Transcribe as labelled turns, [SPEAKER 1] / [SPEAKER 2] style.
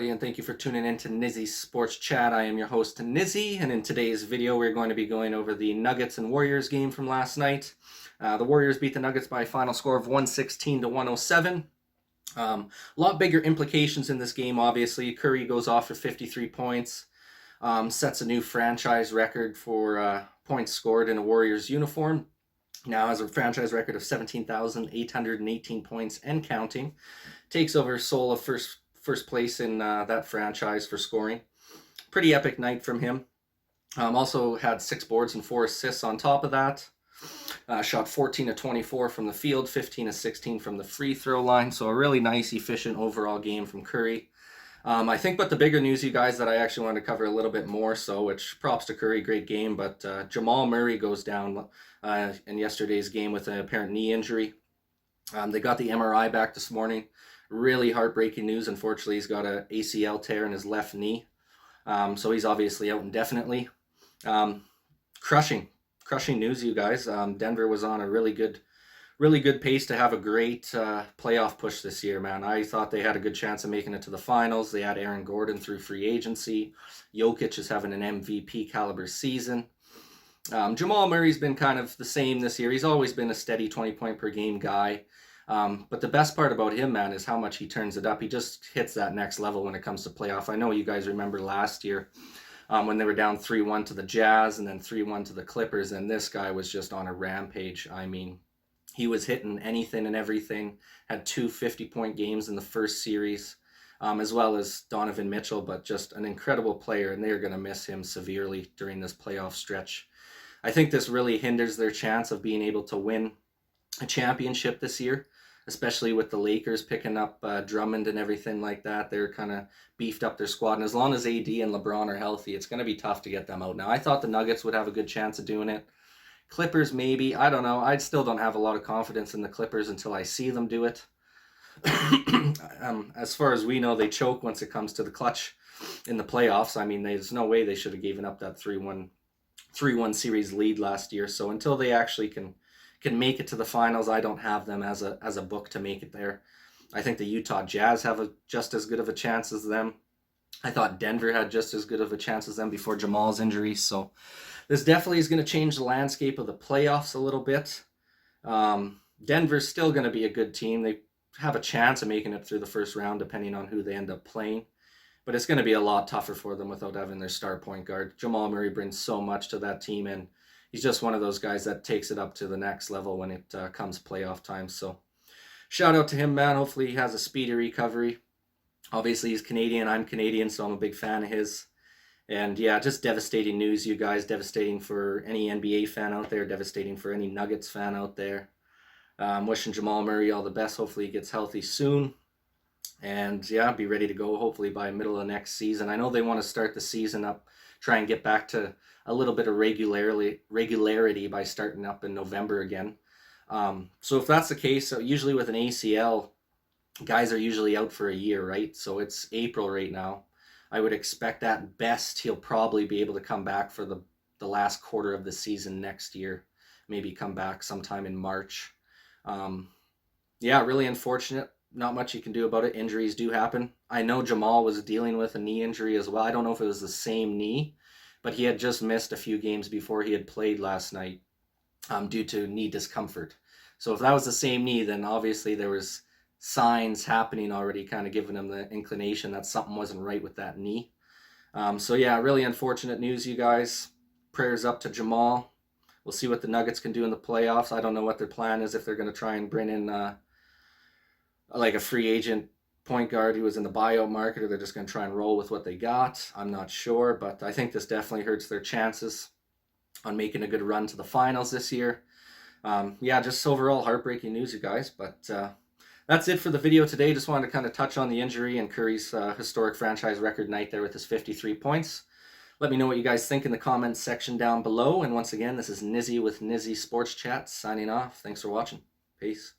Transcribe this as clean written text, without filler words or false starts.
[SPEAKER 1] everybody, and thank you for tuning in to Nizzy's Sports Chat. I am your host, Nizzy, and in today's video, we're going to be going over the Nuggets and Warriors game from last night. The Warriors beat the Nuggets by a final score of 116 to 107. A lot bigger implications in this game, obviously. Curry goes off for 53 points, sets a new franchise record for points scored in a Warriors uniform. Now has a franchise record of 17,818 points and counting. Takes over sole of first place in that franchise for scoring. Pretty epic night from him. Also had 6 boards and 4 assists on top of that. Shot 14 of 24 from the field, 15 of 16 from the free throw line. So a really nice, efficient overall game from Curry. I think but the bigger news, you guys, that I actually wanted to cover a little bit more so, which props to Curry, great game, but Jamal Murray goes down in yesterday's game with an apparent knee injury. They got the MRI back this morning. Really heartbreaking news. Unfortunately, he's got an ACL tear in his left knee. So he's obviously out indefinitely. Crushing news, you guys. Denver was on a really good pace to have a great playoff push this year, man. I thought they had a good chance of making it to the finals. They had Aaron Gordon through free agency. Jokic is having an MVP caliber season. Jamal Murray's been kind of the same this year. He's always been a steady 20-point per game guy. But the best part about him, man, is how much he turns it up. He just hits that next level when it comes to playoff. I know you guys remember last year when they were down 3-1 to the Jazz and then 3-1 to the Clippers, and this guy was just on a rampage. I mean, he was hitting anything and everything, had 2 50-point games in the first series, as well as Donovan Mitchell, but just an incredible player, and they're going to miss him severely during this playoff stretch. I think this really hinders their chance of being able to win a championship this year, especially with the Lakers picking up Drummond and everything like that. They're kind of beefed up their squad, and as long as AD and LeBron are healthy, it's going to be tough to get them out. Now, I thought the Nuggets would have a good chance of doing it. Clippers, maybe. I don't know. I still don't have a lot of confidence in the Clippers until I see them do it. As far as we know, they choke once it comes to the clutch in the playoffs. I mean, there's no way they should have given up that 3-1 series lead last year. So until they actually can make it to the finals, I don't have them as a book to make it there. I think the Utah Jazz have just as good of a chance as them. I thought Denver had just as good of a chance as them before Jamal's injury. So this definitely is going to change the landscape of the playoffs a little bit. Denver's still going to be a good team. They have a chance of making it through the first round depending on who they end up playing. But it's going to be a lot tougher for them without having their star point guard. Jamal Murray brings so much to that team, and he's just one of those guys that takes it up to the next level when it comes playoff time. So shout out to him, man. Hopefully he has a speedy recovery. Obviously he's Canadian. I'm Canadian, so I'm a big fan of his. And yeah, just devastating news, you guys. Devastating for any NBA fan out there. Devastating for any Nuggets fan out there. Wishing Jamal Murray all the best. Hopefully he gets healthy soon. And yeah, be ready to go hopefully by middle of next season. I know they want to start the season up, try and get back to a little bit of regularity by starting up in November again. So if that's the case, usually with an ACL, guys are usually out for a year, right? So it's April right now. I would expect at best he'll probably be able to come back for the last quarter of the season next year. Maybe come back sometime in March. Yeah, really unfortunate. Not much you can do about it. Injuries do happen. I know Jamal was dealing with a knee injury as well. I don't know if it was the same knee, but he had just missed a few games before he had played last night due to knee discomfort. So if that was the same knee, then obviously there was signs happening already kind of giving him the inclination that something wasn't right with that knee. So yeah, really unfortunate news, you guys. Prayers up to Jamal. We'll see what the Nuggets can do in the playoffs. I don't know what their plan is, if they're going to try and bring in like a free agent point guard who was in the buyout market, or they're just going to try and roll with what they got. I'm not sure, but I think this definitely hurts their chances on making a good run to the finals this year. Yeah, just overall heartbreaking news, you guys. But that's it for the video today. Just wanted to kind of touch on the injury and Curry's historic franchise record night there with his 53 points. Let me know what you guys think in the comments section down below. And once again, this is Nizzy with Nizzy Sports Chat signing off. Thanks for watching. Peace.